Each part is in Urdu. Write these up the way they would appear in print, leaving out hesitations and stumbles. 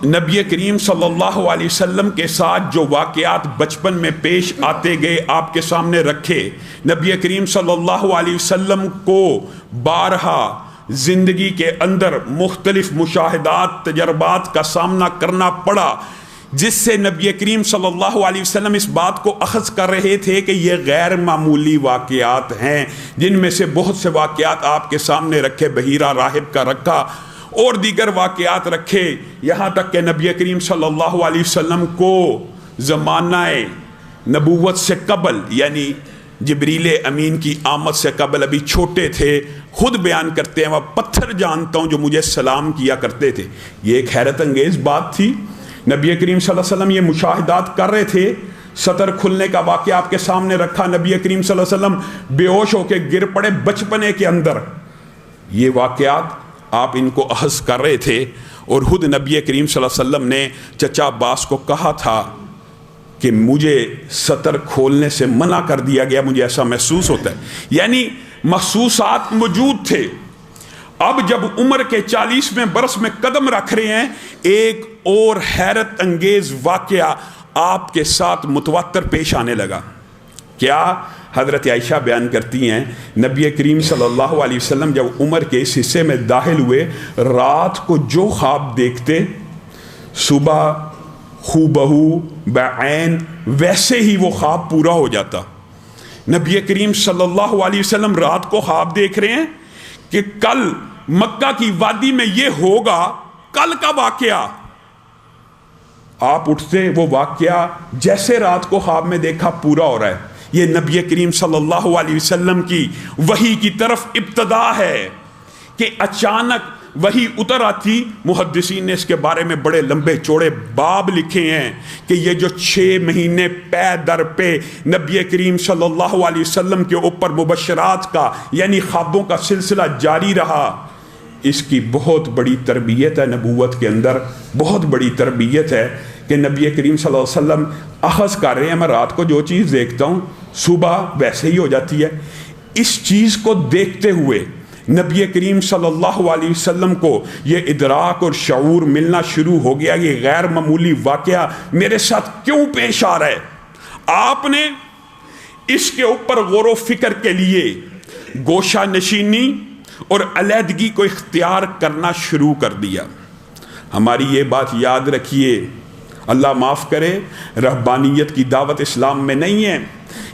نبی کریم صلی اللہ علیہ وسلم کے ساتھ جو واقعات بچپن میں پیش آتے گئے آپ کے سامنے رکھے. نبی کریم صلی اللہ علیہ وسلم کو بارہا زندگی کے اندر مختلف مشاہدات تجربات کا سامنا کرنا پڑا، جس سے نبی کریم صلی اللہ علیہ وسلم اس بات کو اخذ کر رہے تھے کہ یہ غیر معمولی واقعات ہیں، جن میں سے بہت سے واقعات آپ کے سامنے رکھے، بحیرہ راہب کا رکھا اور دیگر واقعات رکھے، یہاں تک کہ نبی کریم صلی اللہ علیہ وسلم کو زمانہ نبوت سے قبل، یعنی جبریل امین کی آمد سے قبل، ابھی چھوٹے تھے، خود بیان کرتے ہیں وہ پتھر جانتا ہوں جو مجھے سلام کیا کرتے تھے. یہ ایک حیرت انگیز بات تھی. نبی کریم صلی اللہ علیہ وسلم یہ مشاہدات کر رہے تھے. سطر کھلنے کا واقعہ آپ کے سامنے رکھا، نبی کریم صلی اللہ علیہ وسلم بے ہوش ہو کے گر پڑے بچپنے کے اندر. یہ واقعات آپ ان کو اخذ کر رہے تھے، اور خود نبی کریم صلی اللہ علیہ وسلم نے چچا عباس کو کہا تھا کہ مجھے سطر کھولنے سے منع کر دیا گیا، مجھے ایسا محسوس ہوتا ہے. یعنی محسوسات موجود تھے. اب جب عمر کے 40ویں برس میں قدم رکھ رہے ہیں، ایک اور حیرت انگیز واقعہ آپ کے ساتھ متواتر پیش آنے لگا. کیا؟ حضرت عائشہ بیان کرتی ہیں نبی کریم صلی اللہ علیہ وسلم جب عمر کے اس حصے میں داخل ہوئے، رات کو جو خواب دیکھتے صبح خوبہو بعین ویسے ہی وہ خواب پورا ہو جاتا. نبی کریم صلی اللہ علیہ وسلم رات کو خواب دیکھ رہے ہیں کہ کل مکہ کی وادی میں یہ ہوگا، کل کا واقعہ. آپ اٹھتے، وہ واقعہ جیسے رات کو خواب میں دیکھا پورا ہو رہا ہے. یہ نبی کریم صلی اللہ علیہ وسلم کی وحی کی طرف ابتدا ہے کہ اچانک وحی اتر آتی. محدثین نے اس کے بارے میں بڑے لمبے چوڑے باب لکھے ہیں کہ یہ جو 6 مہینے پے در پہ نبی کریم صلی اللہ علیہ وسلم کے اوپر مبشرات کا، یعنی خوابوں کا سلسلہ جاری رہا، اس کی بہت بڑی تربیت ہے. نبوت کے اندر بہت بڑی تربیت ہے کہ نبی کریم صلی اللہ علیہ وسلم اخذ کر رہے ہیں، میں رات کو جو چیز دیکھتا ہوں صبح ویسے ہی ہو جاتی ہے. اس چیز کو دیکھتے ہوئے نبی کریم صلی اللہ علیہ وسلم کو یہ ادراک اور شعور ملنا شروع ہو گیا، یہ غیر معمولی واقعہ میرے ساتھ کیوں پیش آ رہا ہے. آپ نے اس کے اوپر غور و فکر کے لیے گوشہ نشینی اور علیحدگی کو اختیار کرنا شروع کر دیا. ہماری یہ بات یاد رکھیے، اللہ معاف کرے، رہبانیت کی دعوت اسلام میں نہیں ہے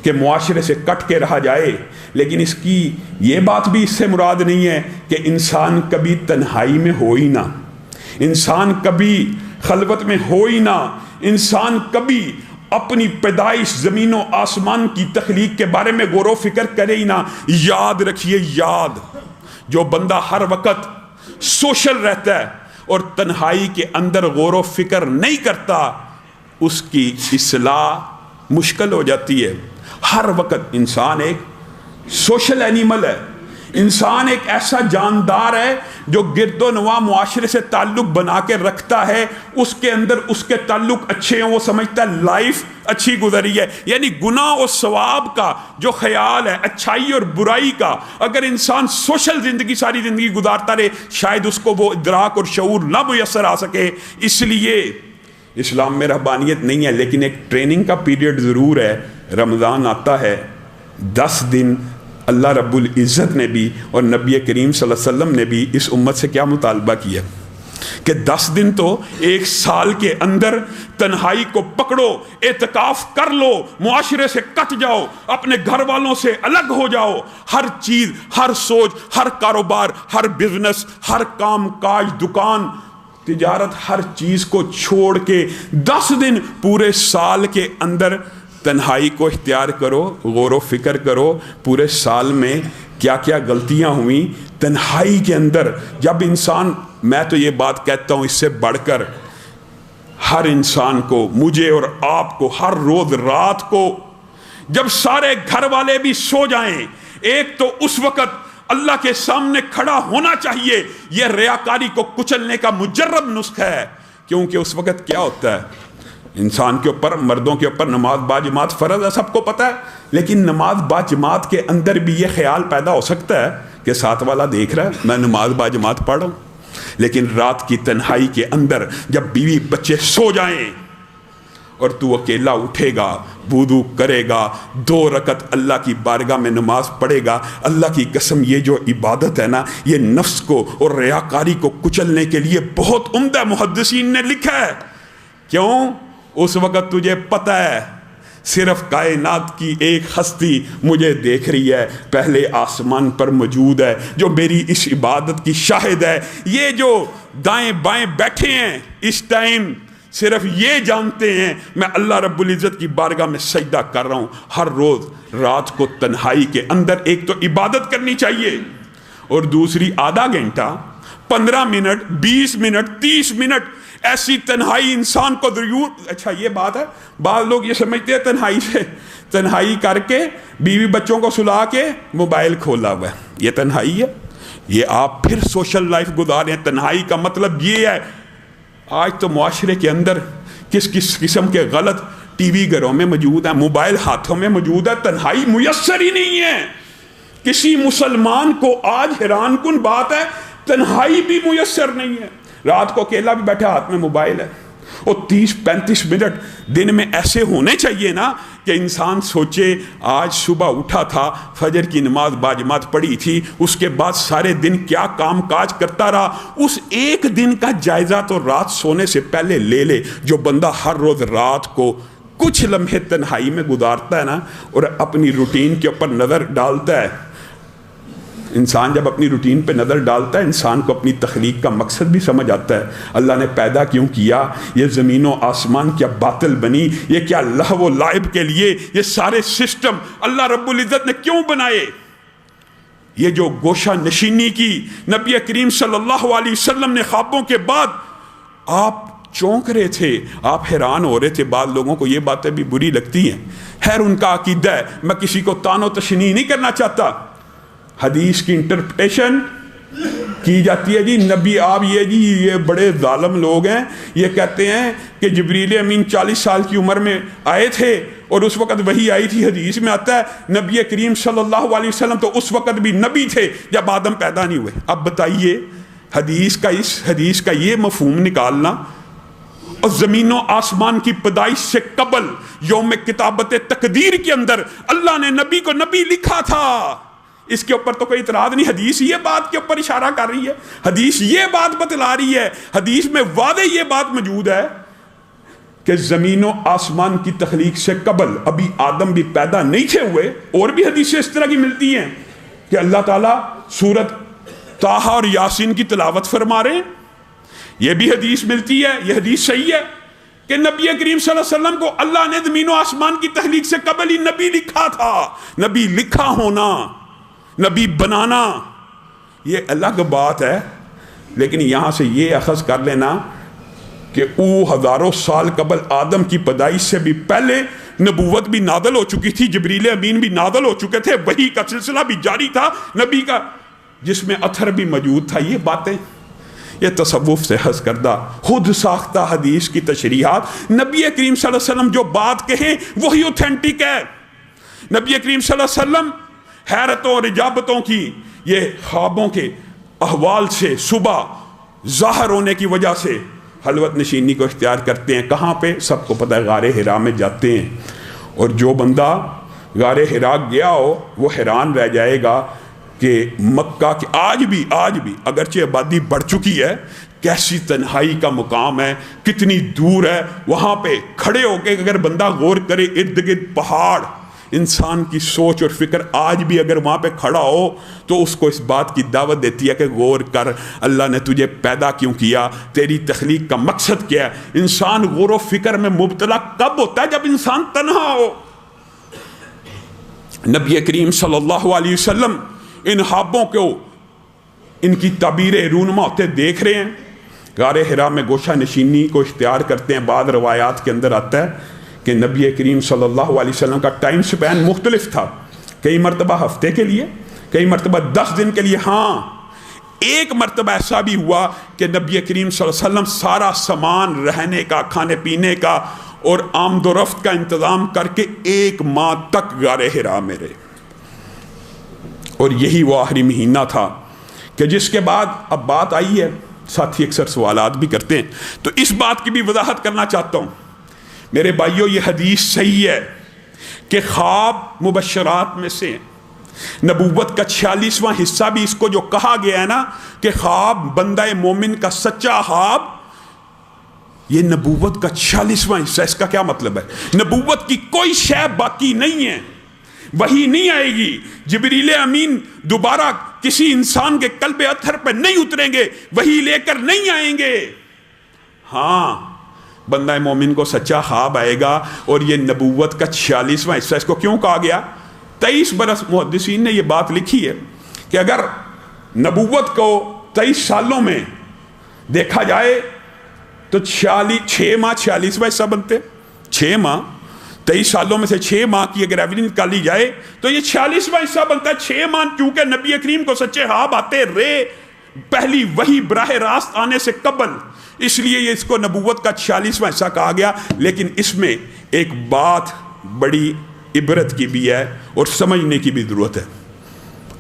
کہ معاشرے سے کٹ کے رہا جائے، لیکن اس کی یہ بات بھی اس سے مراد نہیں ہے کہ انسان کبھی تنہائی میں ہو ہی نہ، انسان کبھی خلوت میں ہو ہی نہ، انسان کبھی اپنی پیدائش زمین و آسمان کی تخلیق کے بارے میں غور و فکر کرے ہی نہ. یاد رکھیے، یاد، جو بندہ ہر وقت سوشل رہتا ہے اور تنہائی کے اندر غور و فکر نہیں کرتا، اس کی اصلاح مشکل ہو جاتی ہے. ہر وقت انسان ایک سوشل اینیمل ہے، انسان ایک ایسا جاندار ہے جو گرد و نواح معاشرے سے تعلق بنا کے رکھتا ہے. اس کے اندر اس کے تعلق اچھے ہیں، وہ سمجھتا ہے لائف اچھی گزری ہے. یعنی گناہ و ثواب کا جو خیال ہے، اچھائی اور برائی کا، اگر انسان سوشل زندگی ساری زندگی گزارتا رہے، شاید اس کو وہ ادراک اور شعور نہ میسر آ سکے. اس لیے اسلام میں رہبانیت نہیں ہے، لیکن ایک ٹریننگ کا پیریڈ ضرور ہے. رمضان آتا ہے، 10 دن اللہ رب العزت نے بھی اور نبی کریم صلی اللہ علیہ وسلم نے بھی اس امت سے کیا مطالبہ کیا کہ 10 دن تو ایک سال کے اندر تنہائی کو پکڑو، اعتکاف کر لو، معاشرے سے کٹ جاؤ، اپنے گھر والوں سے الگ ہو جاؤ، ہر چیز، ہر سوچ، ہر کاروبار، ہر بزنس، ہر کام کاج، دکان، تجارت، ہر چیز کو چھوڑ کے 10 دن پورے سال کے اندر تنہائی کو اختیار کرو، غور و فکر کرو پورے سال میں کیا کیا غلطیاں ہوئیں تنہائی کے اندر. جب انسان، میں تو یہ بات کہتا ہوں، اس سے بڑھ کر ہر انسان کو، مجھے اور آپ کو، ہر روز رات کو جب سارے گھر والے بھی سو جائیں، ایک تو اس وقت اللہ کے سامنے کھڑا ہونا چاہیے. یہ ریاکاری کو کچلنے کا مجرب نسخہ ہے، کیونکہ اس وقت کیا ہوتا ہے، انسان کے اوپر، مردوں کے اوپر نماز باجماعت فرض ہے، سب کو پتہ ہے، لیکن نماز باجماعت کے اندر بھی یہ خیال پیدا ہو سکتا ہے کہ ساتھ والا دیکھ رہا ہے میں نماز باجماعت پڑھ رہا ہوں. لیکن رات کی تنہائی کے اندر جب بیوی بچے سو جائیں اور تو اکیلا اٹھے گا، وضو کرے گا، 2 رکعت اللہ کی بارگاہ میں نماز پڑھے گا، اللہ کی قسم یہ جو عبادت ہے نا، یہ نفس کو اور ریاکاری کو کچلنے کے لیے بہت عمدہ محدثین نے لکھا ہے۔ کیوں؟ اس وقت تجھے پتہ ہے صرف کائنات کی ایک ہستی مجھے دیکھ رہی ہے، پہلے آسمان پر موجود ہے، جو میری اس عبادت کی شاہد ہے۔ یہ جو دائیں بائیں بیٹھے ہیں اس ٹائم صرف یہ جانتے ہیں میں اللہ رب العزت کی بارگاہ میں سجدہ کر رہا ہوں۔ ہر روز رات کو تنہائی کے اندر ایک تو عبادت کرنی چاہیے، اور دوسری آدھا گھنٹہ، 15 منٹ، 20 منٹ، 30 منٹ ایسی تنہائی انسان کو ضرور۔ اچھا یہ بات ہے، بعض لوگ یہ سمجھتے ہیں تنہائی کر کے بیوی بچوں کو سلا کے موبائل کھولا ہوا ہے یہ تنہائی ہے؟ یہ آپ پھر سوشل لائف گزارے ہیں۔ تنہائی کا مطلب یہ ہے، آج تو معاشرے کے اندر کس قسم کے غلط ٹی وی گھروں میں موجود ہے، موبائل ہاتھوں میں موجود ہے، تنہائی میسر ہی نہیں ہے۔ کسی مسلمان کو آج حیران کن بات ہے، تنہائی بھی میسر نہیں ہے۔ رات کو اکیلا بھی بیٹھا، ہاتھ میں موبائل ہے، اور 30-35 منٹ دن میں ایسے ہونے چاہیے نا کہ انسان سوچے آج صبح اٹھا تھا، فجر کی نماز باجماعت پڑھی تھی، اس کے بعد سارے دن کیا کام کاج کرتا رہا، اس ایک دن کا جائزہ تو رات سونے سے پہلے لے لے۔ جو بندہ ہر روز رات کو کچھ لمحے تنہائی میں گزارتا ہے نا، اور اپنی روٹین کے اوپر نظر ڈالتا ہے، انسان جب اپنی روٹین پہ نظر ڈالتا ہے، انسان کو اپنی تخلیق کا مقصد بھی سمجھ آتا ہے۔ اللہ نے پیدا کیوں کیا، یہ زمین و آسمان کیا باطل بنی، یہ کیا لہو و لعب کے لیے یہ سارے سسٹم اللہ رب العزت نے کیوں بنائے۔ یہ جو گوشہ نشینی کی نبی کریم صلی اللہ علیہ وسلم نے خوابوں کے بعد، آپ چونک رہے تھے، آپ حیران ہو رہے تھے۔ بعض لوگوں کو یہ باتیں بھی بری لگتی ہیں، خیر ان کا عقیدہ ہے، میں کسی کو تان و تشنیع نہیں کرنا چاہتا۔ حدیث کی انٹرپریٹیشن کی جاتی ہے، جی نبی آپ یہ بڑے ظالم لوگ ہیں، یہ کہتے ہیں کہ جبریل امین 40 سال کی عمر میں آئے تھے اور اس وقت وہی آئی تھی۔ حدیث میں آتا ہے نبی کریم صلی اللہ علیہ وسلم تو اس وقت بھی نبی تھے جب آدم پیدا نہیں ہوئے۔ اب بتائیے اس حدیث کا یہ مفہوم نکالنا، اور زمین و آسمان کی پیدائش سے قبل یوم کتابت تقدیر کے اندر اللہ نے نبی کو نبی لکھا تھا، اس کے اوپر تو کوئی اعتراض نہیں۔ حدیث یہ بات کے اوپر اشارہ کر رہی ہے، حدیث یہ بات بتلا رہی ہے، حدیث میں واضح یہ بات موجود ہے کہ زمین و آسمان کی تخلیق سے قبل ابھی آدم بھی پیدا نہیں تھے ہوئے۔ اور بھی حدیثیں اس طرح کی ملتی ہیں کہ اللہ تعالیٰ سورت طٰہٰ اور یاسین کی تلاوت فرما رہے ہیں، یہ بھی حدیث ملتی ہے۔ یہ حدیث صحیح ہے کہ نبی کریم صلی اللہ علیہ وسلم کو اللہ نے زمین و آسمان کی تخلیق سے قبل ہی نبی لکھا تھا۔ نبی لکھا ہونا، نبی بنانا یہ الگ بات ہے، لیکن یہاں سے یہ اخذ کر لینا کہ ہزاروں سال قبل آدم کی پیدائش سے بھی پہلے نبوت بھی نازل ہو چکی تھی، جبریل امین بھی نازل ہو چکے تھے، وحی کا سلسلہ بھی جاری تھا نبی کا، جس میں اثر بھی موجود تھا۔ یہ باتیں یہ تصوف سے حذف کردہ خود ساختہ حدیث کی تشریحات، نبی کریم صلی اللہ علیہ وسلم جو بات کہیں وہی اوتھینٹک ہے۔ نبی کریم صلی اللہ علیہ وسلم حیرتوں اور اجابتوں کی یہ خوابوں کے احوال سے صبح ظاہر ہونے کی وجہ سے خلوت نشینی کو اختیار کرتے ہیں۔ کہاں پہ؟ سب کو پتہ ہے، غار حرا میں جاتے ہیں، اور جو بندہ غار حرا گیا ہو وہ حیران رہ جائے گا کہ مکہ کے آج بھی اگرچہ آبادی بڑھ چکی ہے، کیسی تنہائی کا مقام ہے، کتنی دور ہے۔ وہاں پہ کھڑے ہو کے اگر بندہ غور کرے، ارد گرد پہاڑ، انسان کی سوچ اور فکر آج بھی اگر وہاں پہ کھڑا ہو تو اس کو اس بات کی دعوت دیتی ہے کہ غور کر، اللہ نے تجھے پیدا کیوں کیا، تیری تخلیق کا مقصد کیا ہے۔ انسان غور و فکر میں مبتلا کب ہوتا ہے؟ جب انسان تنہا ہو۔ نبی کریم صلی اللہ علیہ وسلم ان خوابوں کو، ان کی تعبیر رونما ہوتے دیکھ رہے ہیں، غار حرا میں گوشہ نشینی کو اختیار کرتے ہیں۔ بعض روایات کے اندر آتا ہے کہ نبی کریم صلی اللہ علیہ وسلم کا ٹائم سپین مختلف تھا، کئی مرتبہ ہفتے کے لیے، کئی مرتبہ 10 دن کے لیے۔ ہاں ایک مرتبہ ایسا بھی ہوا کہ نبی کریم صلی اللہ علیہ وسلم سارا سامان رہنے کا، کھانے پینے کا اور آمد و رفت کا انتظام کر کے 1 ماہ تک غار حرا میں رہے، اور یہی وہ آخری مہینہ تھا کہ جس کے بعد اب بات آئی ہے ساتھی اکثر سوالات بھی کرتے ہیں، تو اس بات کی بھی وضاحت کرنا چاہتا ہوں میرے بھائیوں، یہ حدیث صحیح ہے کہ خواب مبشرات میں سے نبوت کا 46واں حصہ بھی اس کو جو کہا گیا ہے نا کہ خواب بندہ مومن کا سچا خواب، یہ نبوت کا 46واں حصہ. اس کا کیا مطلب ہے؟ نبوت کی کوئی شے باقی نہیں ہے، وہی نہیں آئے گی، جبریل امین دوبارہ کسی انسان کے قلب اطہر پہ نہیں اتریں گے، وہی لے کر نہیں آئیں گے. ہاں بندہ مومن کو سچا خواب آئے گا، اور یہ نبوت کا 46واں حصہ. اس کو کیوں کہا گیا؟ 23 برس محدثین نے یہ بات لکھی ہے کہ اگر نبوت کو 23 سالوں میں دیکھا جائے تو 6 ماہ 46واں حصہ بنتے. 6 ماہ 23 سالوں میں سے 6 ماہ کی اگر ایوریج نکالی جائے تو یہ 46واں حصہ بنتا ہے. 6 ماہ چونکہ نبی کریم کو سچے خواب آتے رہے پہلی وحی براہ راست آنے سے قبل، اس لیے یہ اس کو نبوت کا 46واں حصہ کہا گیا. لیکن اس میں ایک بات بڑی عبرت کی بھی ہے اور سمجھنے کی بھی ضرورت ہے.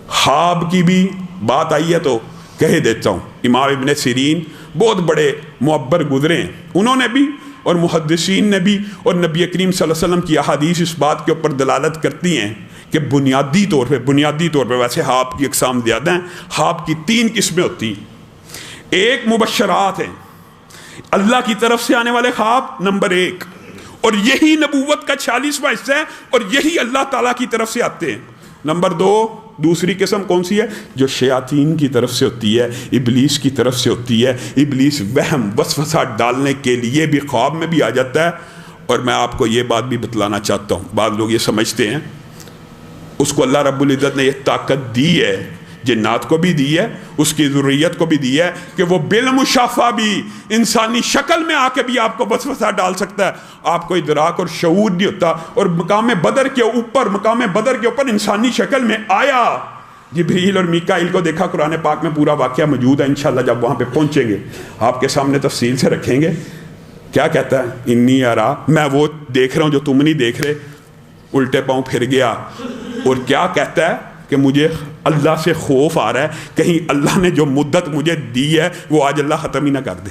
خواب کی بھی بات آئی ہے تو کہہ دیتا ہوں. امام ابن سیرین بہت بڑے معبر گزرے ہیں، انہوں نے بھی اور محدثین نے بھی، اور نبی کریم صلی اللہ علیہ وسلم کی احادیث اس بات کے اوپر دلالت کرتی ہیں کہ بنیادی طور پہ ویسے خواب کی اقسام زیادہ ہیں. خواب کی 3 قسمیں ہوتی ہیں. ایک مبشرات ہیں، اللہ کی طرف سے آنے والے خواب نمبر 1، اور یہی نبوت کا 46واں حصہ ہے اور یہی اللہ تعالیٰ کی طرف سے آتے ہیں. نمبر 2 دوسری قسم کون سی ہے؟ جو شیاطین کی طرف سے ہوتی ہے، ابلیس کی طرف سے ہوتی ہے. ابلیس وہم وسوسہ ڈالنے کے لیے بھی خواب میں بھی آ جاتا ہے. اور میں آپ کو یہ بات بھی بتلانا چاہتا ہوں، بعض لوگ یہ سمجھتے ہیں اس کو اللہ رب العزت نے یہ طاقت دی ہے، جنات کو بھی دی ہے، اس کی ذریت کو بھی دی ہے کہ وہ بالمشافہ بھی انسانی شکل میں آ کے بھی آپ کو وسوسہ ڈال سکتا ہے. آپ کو ادراک اور شعور نہیں ہوتا. اور مقام بدر کے اوپر انسانی شکل میں آیا. جبریل اور میکائیل کو دیکھا، قرآن پاک میں پورا واقعہ موجود ہے، انشاءاللہ جب وہاں پہ پہنچیں گے آپ کے سامنے تفصیل سے رکھیں گے. کیا کہتا ہے؟ انی ارا، میں وہ دیکھ رہا ہوں جو تم نہیں دیکھ رہے. الٹے پاؤں پھر گیا اور کیا کہتا ہے کہ مجھے اللہ سے خوف آ رہا ہے کہیں اللہ نے جو مدت مجھے دی ہے وہ آج اللہ ختم ہی نہ کر دے.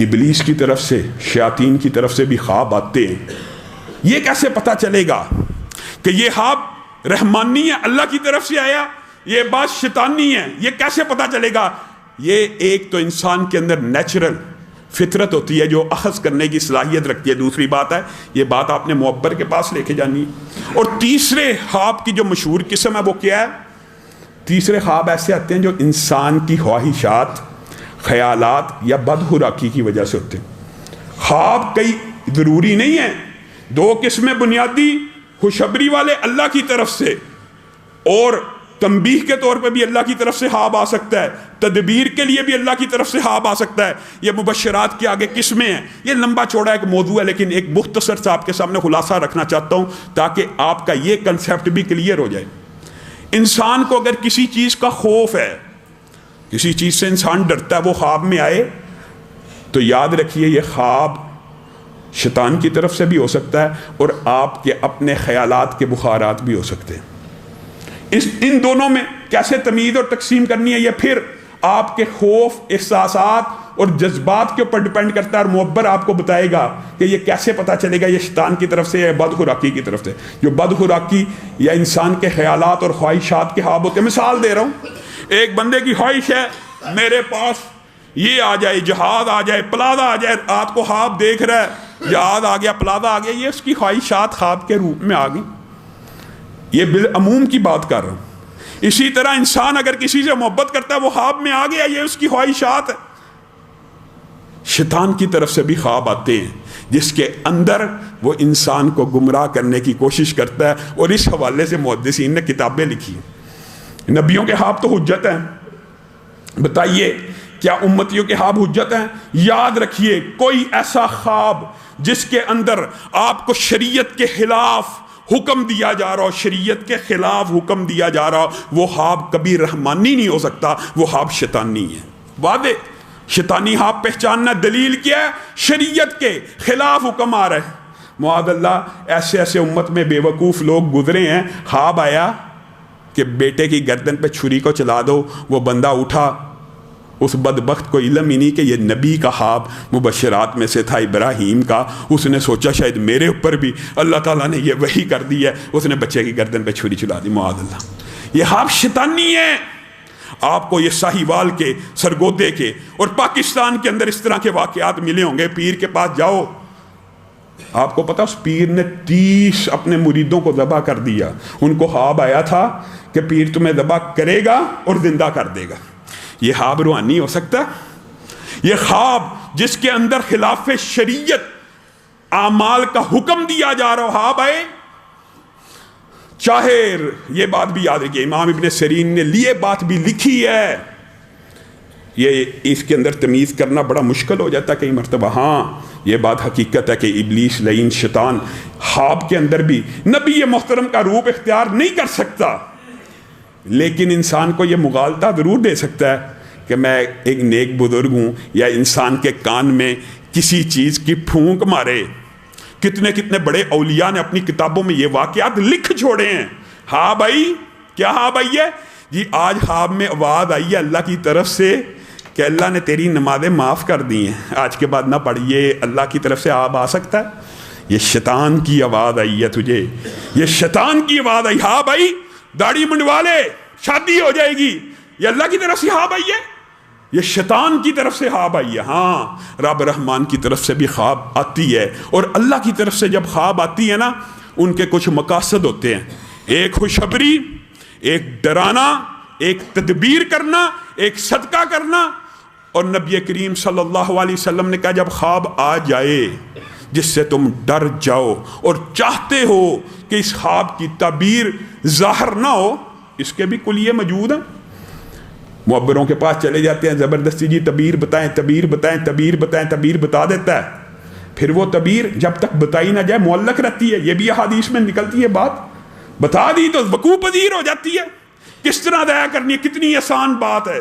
ابلیس کی طرف سے، شیاطین کی طرف سے بھی خواب آتے ہیں. یہ کیسے پتا چلے گا کہ یہ خواب رحمانی ہے، اللہ کی طرف سے آیا، یہ بات شیطانی ہے؟ یہ کیسے پتا چلے گا؟ یہ ایک تو انسان کے اندر نیچرل فطرت ہوتی ہے جو اخذ کرنے کی صلاحیت رکھتی ہے. دوسری بات ہے، یہ بات آپ نے معبر کے پاس لے کے جانی. اور تیسرے خواب کی جو مشہور قسم ہے وہ کیا ہے؟ تیسرے خواب ایسے آتے ہیں جو انسان کی خواہشات، خیالات یا بدخراکی کی وجہ سے ہوتے ہیں. خواب کئی ضروری نہیں ہیں. 2 قسمیں بنیادی، خوشخبری والے اللہ کی طرف سے، اور تنبیہ کے طور پہ بھی اللہ کی طرف سے خواب آ سکتا ہے، تدبیر کے لیے بھی اللہ کی طرف سے خواب آ سکتا ہے. یہ مبشرات کے آگے قسمیں ہیں. یہ لمبا چوڑا ایک موضوع ہے، لیکن ایک مختصر سا آپ کے سامنے خلاصہ رکھنا چاہتا ہوں تاکہ آپ کا یہ کنسیپٹ بھی کلیئر ہو جائے. انسان کو اگر کسی چیز کا خوف ہے، کسی چیز سے انسان ڈرتا ہے، وہ خواب میں آئے تو یاد رکھیے یہ خواب شیطان کی طرف سے بھی ہو سکتا ہے اور آپ کے اپنے خیالات کے بخارات بھی ہو سکتے ہیں. ان دونوں میں کیسے تمیز اور تقسیم کرنی ہے یہ پھر آپ کے خوف، احساسات اور جذبات کے اوپر ڈیپینڈ کرتا ہے. اور معبر آپ کو بتائے گا کہ یہ کیسے پتہ چلے گا یہ شیطان کی طرف سے یا بدخراکی کی طرف سے. جو بدخراکی یا انسان کے خیالات اور خواہشات کے خواب ہوتے ہیں، مثال دے رہا ہوں، ایک بندے کی خواہش ہے میرے پاس یہ آ جائے، جہاز آ جائے، پلازہ آ جائے. رات کو خواب دیکھ رہا ہے جہاز آ گیا، پلازہ آ گیا. یہ اس کی خواہشات خواب کے روپ میں آ گئی. یہ بالعموم کی بات کر رہا ہوں. اسی طرح انسان اگر کسی سے محبت کرتا ہے وہ خواب میں آ گیا، یہ اس کی خواہشات ہے. شیطان کی طرف سے بھی خواب آتے ہیں جس کے اندر وہ انسان کو گمراہ کرنے کی کوشش کرتا ہے. اور اس حوالے سے محدثین نے کتابیں لکھی. نبیوں کے خواب تو حجت ہیں. بتائیے کیا امتیوں کے خواب حجت ہیں؟ یاد رکھیے کوئی ایسا خواب جس کے اندر آپ کو شریعت کے خلاف حکم دیا جا رہا ہو، شریعت کے خلاف حکم دیا جا رہا ہو، وہ خواب کبھی رحمانی نہیں ہو سکتا، وہ خواب شیطانی ہے. واضح شیطانی خواب پہچاننا دلیل کیا ہے؟ شریعت کے خلاف حکم آ رہا ہے. معاذ اللہ ایسے ایسے امت میں بے وقوف لوگ گزرے ہیں. خواب آیا کہ بیٹے کی گردن پہ چھری کو چلا دو، وہ بندہ اٹھا اس بدبخت کو علم ہی نہیں کہ یہ نبی کا خواب مبشرات میں سے تھا ابراہیم کا. اس نے سوچا شاید میرے اوپر بھی اللہ تعالیٰ نے یہ وحی کر دی ہے. اس نے بچے کی گردن پہ چھری چلا دی, معاذ اللہ. یہ خواب شیطانی ہے. آپ کو یہ ساہیوال کے, سرگودے کے اور پاکستان کے اندر اس طرح کے واقعات ملے ہوں گے. پیر کے پاس جاؤ, آپ کو پتا اس پیر نے 30 اپنے مریدوں کو ذبح کر دیا. ان کو خواب آیا تھا کہ پیر تمہیں ذبح کرے گا اور زندہ کر دے گا. یہ خواب روحانی ہو سکتا؟ یہ خواب جس کے اندر خلاف شریعت اعمال کا حکم دیا جا رہا خواب آئے. چاہے یہ بات بھی یاد رکھیے, امام ابن سیرین نے یہ بات بھی لکھی ہے. یہ اس کے اندر تمیز کرنا بڑا مشکل ہو جاتا ہے کئی مرتبہ. ہاں یہ بات حقیقت ہے کہ ابلیس لعین شیطان خواب کے اندر بھی نبی محترم کا روپ اختیار نہیں کر سکتا, لیکن انسان کو یہ مغالطہ ضرور دے سکتا ہے کہ میں ایک نیک بزرگ ہوں, یا انسان کے کان میں کسی چیز کی پھونک مارے. کتنے کتنے بڑے اولیاء نے اپنی کتابوں میں یہ واقعات لکھ چھوڑے ہیں. ہاں بھائی, کیا خواب آئی ہے جی؟ آج خواب میں آواز آئی ہے اللہ کی طرف سے کہ اللہ نے تیری نمازیں معاف کر دی ہیں, آج کے بعد نہ پڑھیے. اللہ کی طرف سے آب آ سکتا ہے؟ یہ شیطان کی آواز آئی ہے تجھے, یہ شیطان کی آواز آئی. ہاں بھائی, داڑھی منڈوا لے, شادی ہو جائے گی. یہ اللہ کی طرف سے خواب آئی ہے, یہ شیطان کی طرف سے خواب آئی ہے. ہاں رب رحمان کی طرف سے بھی خواب آتی ہے, اور اللہ کی طرف سے جب خواب آتی ہے نا, ان کے کچھ مقاصد ہوتے ہیں. ایک خوشخبری, ایک ڈرانا, ایک تدبیر کرنا, ایک صدقہ کرنا. اور نبی کریم صلی اللہ علیہ وسلم نے کہا جب خواب آ جائے جس سے تم ڈر جاؤ اور چاہتے ہو کہ اس خواب کی تعبیر ظاہر نہ ہو, اس کے بھی کلیے موجود ہیں. معبروں کے پاس چلے جاتے ہیں, زبردستی جی تعبیر بتائیں, تعبیر بتائیں, تعبیر بتائیں, تعبیر بتا دیتا ہے. پھر وہ تعبیر جب تک بتائی نہ جائے معلق رہتی ہے. یہ بھی احادیث میں نکلتی ہے بات, بتا دی تو وقوع پذیر ہو جاتی ہے. کس طرح دیا کرنی ہے, کتنی آسان بات ہے.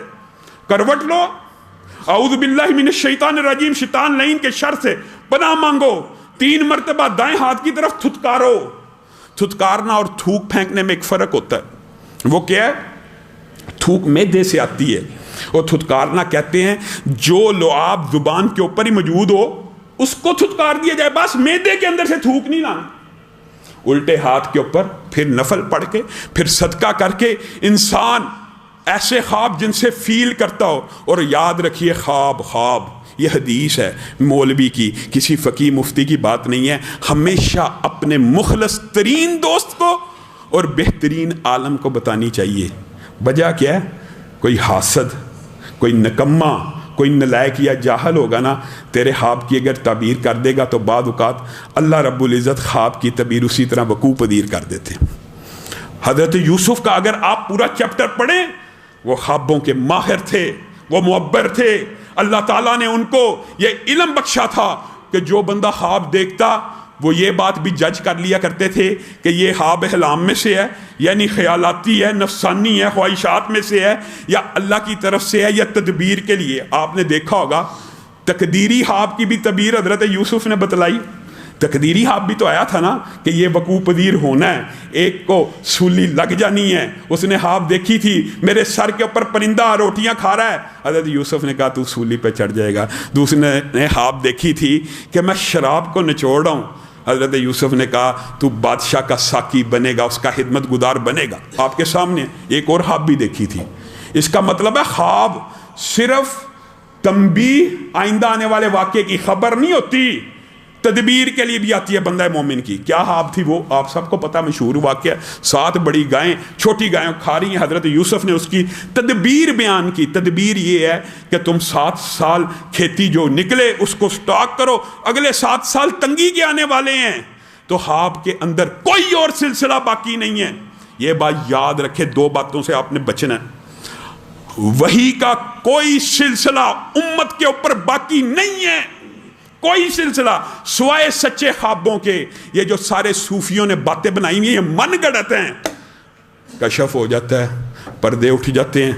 کروٹ لو, اعوذ باللہ من الشیطان الرجیم, شیطان لعین کے شر سے پناہ مانگو, 3 مرتبہ دائیں ہاتھ کی طرف تھتکارو. تھتکارنا اور تھوک پھینکنے میں ایک فرق ہوتا ہے. وہ کیا ہے؟ تھوک معدے سے آتی ہے, اور تھتکارنا کہتے ہیں جو لعاب زبان کے اوپر ہی موجود ہو اس کو تھتکار دیا جائے, بس معدے کے اندر سے تھوک نہیں لانا. الٹے ہاتھ کے اوپر, پھر نفل پڑھ کے, پھر صدقہ کر کے انسان ایسے خواب جن سے فیل کرتا ہو. اور یاد رکھیے خواب یہ حدیث ہے مولوی کی, کسی فقی مفتی کی بات نہیں ہے. ہمیشہ اپنے مخلص ترین دوست کو اور بہترین عالم کو بتانی چاہیے. وجہ کیا ہے؟ کوئی حاسد, کوئی نکمہ, کوئی نلائق یا جاہل ہوگا نا, تیرے خواب کی اگر تعبیر کر دے گا تو بعض اوقات اللہ رب العزت خواب کی تعبیر اسی طرح وقوع پذیر کر دیتے ہیں. حضرت یوسف کا اگر آپ پورا چیپٹر پڑھیں, وہ خوابوں کے ماہر تھے, وہ معبر تھے. اللہ تعالیٰ نے ان کو یہ علم بخشا تھا کہ جو بندہ خواب دیکھتا وہ یہ بات بھی جج کر لیا کرتے تھے کہ یہ خواب احلام میں سے ہے, یعنی خیالاتی ہے, نفسانی ہے, خواہشات میں سے ہے, یا اللہ کی طرف سے ہے, یا تدبیر کے لیے. آپ نے دیکھا ہوگا تقدیری خواب کی بھی تعبیر حضرت یوسف نے بتلائی. تقدیری خواب بھی تو آیا تھا نا کہ یہ وقوع پذیر ہونا ہے. ایک کو سولی لگ جانی ہے, اس نے خواب دیکھی تھی میرے سر کے اوپر پرندہ روٹیاں کھا رہا ہے. حضرت یوسف نے کہا تو سولی پہ چڑھ جائے گا. دوسرے نے خواب دیکھی تھی کہ میں شراب کو نچوڑ رہا ہوں. حضرت یوسف نے کہا تو بادشاہ کا ساقی بنے گا, اس کا خدمت گزار بنے گا. آپ کے سامنے ایک اور خواب بھی دیکھی تھی. اس کا مطلب ہے خواب صرف تنبیہ, آئندہ آنے والے واقعے کی خبر نہیں ہوتی, تدبیر کے لیے بھی آتی ہے بندہ مومن کی. کیا خواب تھی وہ آپ سب کو پتا, مشہور واقعہ. 7 بڑی گائیں چھوٹی گائیں کھا رہی ہیں. حضرت یوسف نے اس کی تدبیر بیان کی. تدبیر یہ ہے کہ تم 7 سال کھیتی جو نکلے اس کو سٹاک کرو, اگلے 7 سال تنگی کے آنے والے ہیں. تو خواب کے اندر کوئی اور سلسلہ باقی نہیں ہے. یہ بات یاد رکھے, 2 باتوں سے آپ نے بچنا ہے. وحی کا کوئی سلسلہ امت کے اوپر باقی نہیں ہے, کوئی سلسلہ سوائے سچے خوابوں کے. یہ جو سارے صوفیوں نے باتیں بنائی ہیں یہ من گڑت ہیں. کشف ہو جاتا ہے, پردے اٹھ جاتے ہیں.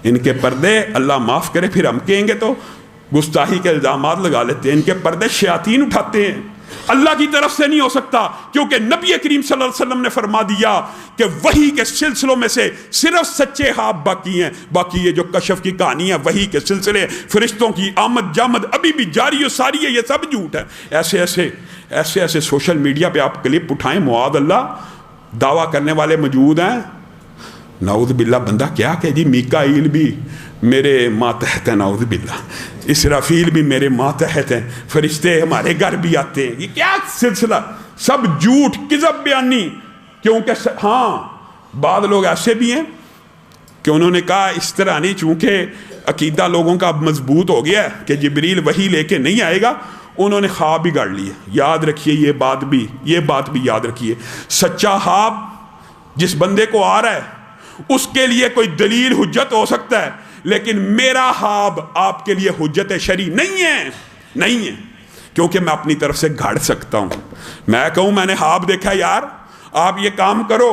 ان کے پردے اللہ معاف کرے, پھر ہم کہیں گے تو گستاخی کے الزامات لگا لیتے ہیں. ان کے پردے شیاطین اٹھاتے ہیں. اللہ کی طرف سے نہیں ہو سکتا، کیونکہ نبی کریم صلی اللہ علیہ وسلم نے فرما دیا کہ وحی کے سلسلوں میں سے صرف سچے خواب باقی ہیں، باقی یہ جو کشف کی کہانی ہے، وحی کے سلسلے، فرشتوں کی آمد جامد ابھی بھی جاری و ساری ہے، یہ سب جھوٹ ہے۔ ایسے ایسے سوشل میڈیا پہ آپ کلپ اٹھائیں، معاذ اللہ دعویٰ کرنے والے موجود ہیں، نعوذ باللہ بندہ کیا کہ جی میکائیل بھی میرے ماتحت ہیں، نعوذ باللہ اسرافیل بھی میرے ماتحت ہیں، فرشتے ہمارے گھر بھی آتے ہیں، یہ کیا سلسلہ؟ سب جھوٹ، کذب بیانی۔ کیونکہ ہاں بعض لوگ ایسے بھی ہیں کہ انہوں نے کہا اس طرح نہیں، چونکہ عقیدہ لوگوں کا اب مضبوط ہو گیا ہے کہ جبریل وحی لے کے نہیں آئے گا، انہوں نے خواب بھی گڑھ لیے۔ یاد رکھیے یہ بات بھی یاد رکھیے، سچا خواب جس بندے کو آ رہا ہے اس کے لیے کوئی دلیل حجت ہو سکتا ہے، لیکن میرا خواب آپ کے لیے حجت شرعی نہیں ہے، کیونکہ میں اپنی طرف سے گھڑ سکتا ہوں۔ میں کہوں میں نے خواب دیکھا یار آپ یہ کام کرو،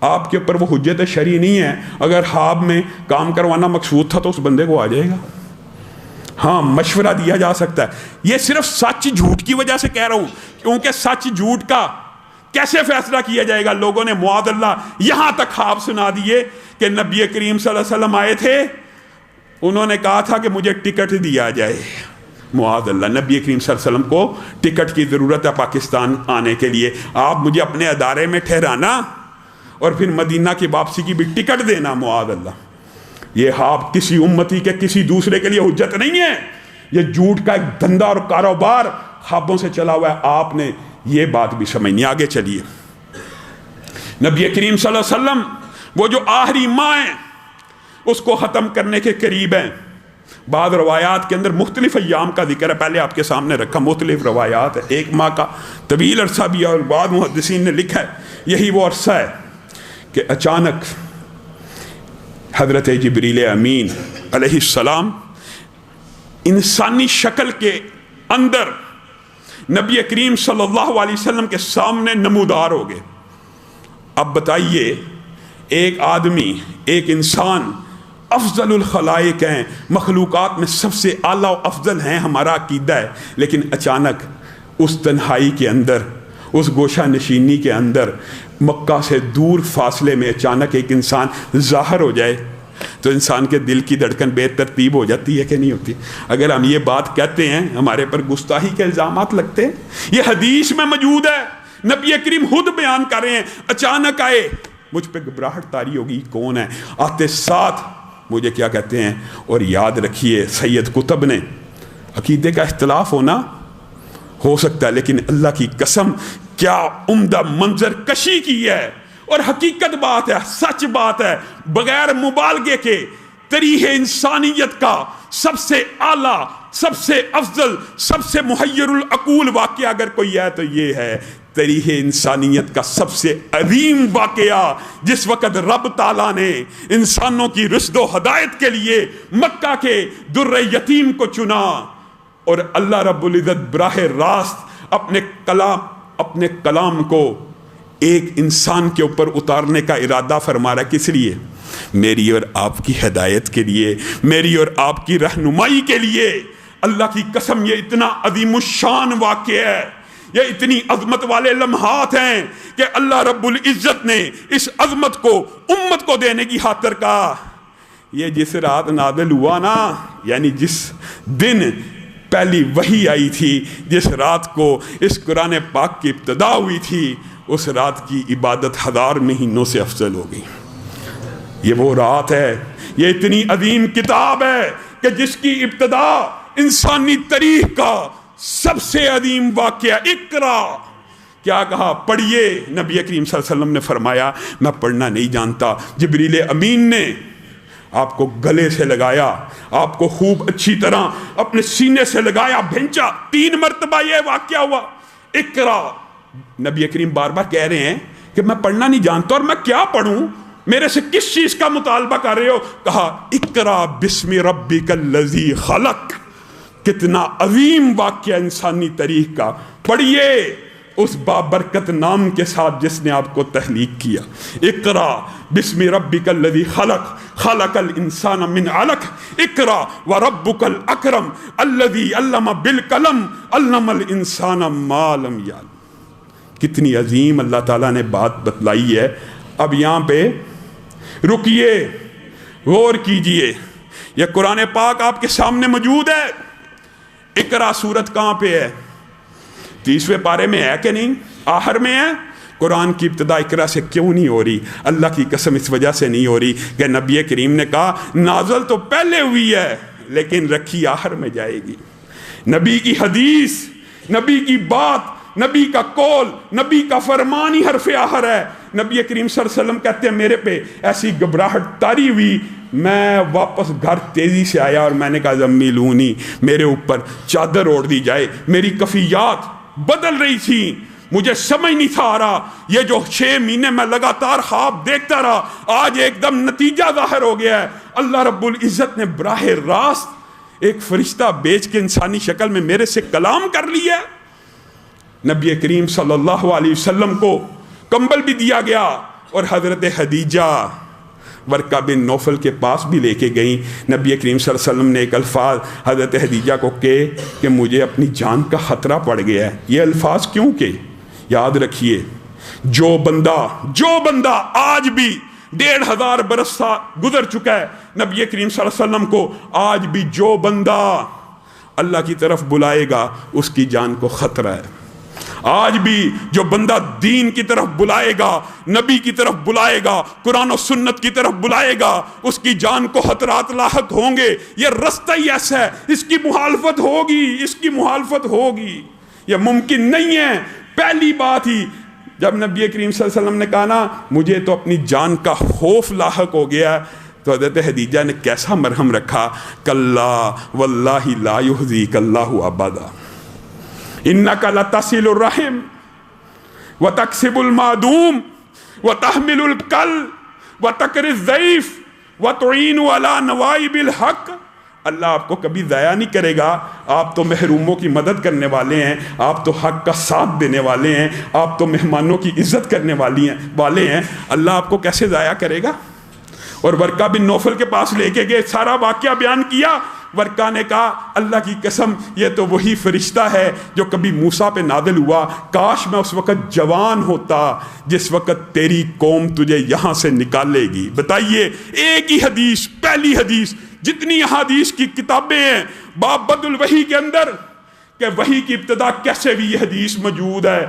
آپ کے اوپر وہ حجت شرعی نہیں ہے۔ اگر خواب میں کام کروانا مقصود تھا تو اس بندے کو آ جائے گا، ہاں مشورہ دیا جا سکتا ہے۔ یہ صرف سچ جھوٹ کی وجہ سے کہہ رہا ہوں، کیونکہ سچ جھوٹ کا کیسے فیصلہ کیا جائے گا؟ لوگوں نے معاذ اللہ یہاں تک خواب سنا دیے کہ نبی کریم صلی اللہ علیہ وسلم آئے تھے، انہوں نے کہا تھا کہ مجھے ٹکٹ دیا جائے۔ معاذ اللہ نبی کریم صلی اللہ علیہ وسلم کو ٹکٹ کی ضرورت ہے پاکستان آنے کے لیے، آپ مجھے اپنے ادارے میں ٹھہرانا اور پھر مدینہ کی واپسی کی بھی ٹکٹ دینا۔ معاذ اللہ یہ خواب کسی امتی کے کسی دوسرے کے لیے حجت نہیں ہے، یہ جھوٹ کا ایک دھندا اور کاروبار خوابوں سے چلا ہوا ہے۔ آپ نے یہ بات بھی سمجھنی۔ آگے چلیے، نبی کریم صلی اللہ علیہ وسلم وہ جو آخری ماہ ہیں اس کو ختم کرنے کے قریب ہیں۔ بعض روایات کے اندر مختلف ایام کا ذکر ہے، پہلے آپ کے سامنے رکھا، مختلف روایات ہے، ایک ماہ کا طویل عرصہ بھی ہے، اور بعض محدثین نے لکھا ہے یہی وہ عرصہ ہے کہ اچانک حضرت جبریل امین علیہ السلام انسانی شکل کے اندر نبی کریم صلی اللہ علیہ وسلم کے سامنے نمودار ہو گئے۔ اب بتائیے ایک آدمی، ایک انسان افضل الخلائق ہیں، مخلوقات میں سب سے اعلیٰ و افضل ہیں، ہمارا عقیدہ ہے، لیکن اچانک اس تنہائی کے اندر، اس گوشہ نشینی کے اندر، مکہ سے دور فاصلے میں اچانک ایک انسان ظاہر ہو جائے تو انسان کے دل کی دھڑکن بے ترتیب ہو جاتی ہے کہ نہیں ہوتی؟ اگر ہم یہ بات کہتے ہیں ہمارے پر گستاخی کے الزامات لگتے ہیں۔ یہ حدیث میں موجود ہے، نبی کریم خود بیان کر رہے ہیں، اچانک آئے، مجھ پہ گھبراہٹ طاری ہوگی، کون ہے؟ آتے ساتھ مجھے کیا کہتے ہیں؟ اور یاد رکھیے سید قطب نے، عقیدے کا اختلاف ہونا ہو سکتا ہے، لیکن اللہ کی قسم کیا عمدہ منظر کشی کی ہے، اور حقیقت بات ہے، سچ بات ہے، بغیر مبالغے کے تاریخ انسانیت کا سب سے اعلیٰ، سب سے افضل، سب سے محیر العقول واقعہ اگر کوئی ہے تو یہ ہے تاریخ انسانیت کا سب سے عظیم واقعہ، جس وقت رب تعالیٰ نے انسانوں کی رشد و ہدایت کے لیے مکہ کے در یتیم کو چنا، اور اللہ رب العزت براہ راست اپنے کلام کو ایک انسان کے اوپر اتارنے کا ارادہ فرما رہا ہے۔ کس لیے؟ میری اور آپ کی ہدایت کے لیے، میری اور آپ کی رہنمائی کے لیے۔ اللہ کی قسم یہ اتنا عظیم الشان واقعہ ہے، یہ اتنی عظمت والے لمحات ہیں کہ اللہ رب العزت نے اس عظمت کو امت کو دینے کی خاطر کہا۔ یہ جس رات نازل ہوا نا، یعنی جس دن پہلی وحی آئی تھی، جس رات کو اس قرآن پاک کی ابتدا ہوئی تھی، اس رات کی عبادت 1000 مہینوں سے افضل ہو گئی۔ یہ وہ رات ہے، یہ اتنی عظیم کتاب ہے کہ جس کی ابتدا انسانی تاریخ کا سب سے عظیم واقعہ اقرا، کیا کہا؟ پڑھیے۔ نبی کریم صلی اللہ علیہ وسلم نے فرمایا میں پڑھنا نہیں جانتا۔ جبریل امین نے آپ کو گلے سے لگایا، آپ کو خوب اچھی طرح اپنے سینے سے لگایا، بھینچا، 3 مرتبہ یہ واقعہ ہوا، اقرا۔ نبی کریم بار بار کہہ رہے ہیں کہ میں پڑھنا نہیں جانتا، اور میں کیا پڑھوں؟ میرے سے کس چیز کا مطالبہ کر رہے ہو؟ کہا اقرا بسم ربک الذی خلق۔ کتنا عظیم واقعہ انسانی تاریخ کا، پڑھیے اس بابرکت نام کے ساتھ جس نے آپ کو تخلیق کیا. اقرا بسم ربک الذی خلق خلق الانسان من علق اقرا وربک الاکرم الذی علم بالقلم علم الانسان ما لم یعلم. کتنی عظیم اللہ تعالیٰ نے بات بتلائی ہے. اب یہاں پہ رکیے، غور کیجئے. یہ قرآن پاک آپ کے سامنے موجود ہے. اقرا سورت کہاں پہ ہے؟ 30ویں پارے میں ہے کہ نہیں؟ آخر میں ہے. قرآن کی ابتدا اقرا سے کیوں نہیں ہو رہی؟ اللہ کی قسم اس وجہ سے نہیں ہو رہی کہ نبی کریم نے کہا نازل تو پہلے ہوئی ہے لیکن رکھی آخر میں جائے گی. نبی کی حدیث، نبی کی بات، نبی کا قول، نبی کا فرمان ہی حرف آخر ہے. نبی کریم صلی اللہ علیہ وسلم کہتے ہیں میرے پہ ایسی گھبراہٹ طاری ہوئی، میں واپس گھر تیزی سے آیا اور میں نے کہا زمیلونی، میرے اوپر چادر اوڑھ دی جائے. میری کفیات بدل رہی تھی، مجھے سمجھ نہیں تھا آ رہا. یہ جو 6 مہینے میں لگاتار خواب دیکھتا رہا، آج ایک دم نتیجہ ظاہر ہو گیا ہے. اللہ رب العزت نے براہ راست ایک فرشتہ بیچ کے انسانی شکل میں میرے سے کلام کر لیا. نبی کریم صلی اللہ علیہ وسلم کو کمبل بھی دیا گیا اور حضرت خدیجہ ورقہ بن نوفل کے پاس بھی لے کے گئیں. نبی کریم صلی اللہ علیہ وسلم نے ایک الفاظ حضرت خدیجہ کو کہے کہ مجھے اپنی جان کا خطرہ پڑ گیا ہے. یہ الفاظ کیوں کہ یاد رکھیے، جو بندہ آج بھی 1500 برس گزر چکا ہے نبی کریم صلی اللہ علیہ وسلم کو، آج بھی جو بندہ اللہ کی طرف بلائے گا اس کی جان کو خطرہ ہے. آج بھی جو بندہ دین کی طرف بلائے گا، نبی کی طرف بلائے گا، قرآن و سنت کی طرف بلائے گا، اس کی جان کو خطرات لاحق ہوں گے. یہ رستہ ہی ایسا ہے، اس کی مخالفت ہوگی. یہ ممکن نہیں ہے. پہلی بات ہی جب نبی کریم صلی اللہ علیہ وسلم نے کہا نا مجھے تو اپنی جان کا خوف لاحق ہو گیا، تو حضرت خدیجہ نے کیسا مرہم رکھا، کلا واللہ لا یحزیک اللہ ابدا انک لتصل الرحم وتکسب المعدوم وتحمل الکل وتقری الضیف وتعین علی نوائب الحق. اللہ آپ کو کبھی ضائع نہیں کرے گا. آپ تو محروموں کی مدد کرنے والے ہیں، آپ تو حق کا ساتھ دینے والے ہیں، آپ تو مہمانوں کی عزت کرنے والے ہیں. اللہ آپ کو کیسے ضائع کرے گا؟ اور ورقہ بن نوفل کے پاس لے کے گئے، سارا واقعہ بیان کیا. ورقہ نے کہا اللہ کی قسم یہ تو وہی فرشتہ ہے جو کبھی موسیٰ پہ نازل ہوا، کاش میں اس وقت جوان ہوتا جس وقت تیری قوم تجھے یہاں سے نکالے گی. بتائیے، ایک ہی حدیث، پہلی حدیث، جتنی حدیث کی کتابیں ہیں باب بدء الوحی کے اندر کہ وحی کی ابتدا کیسے بھی یہ حدیث موجود ہے.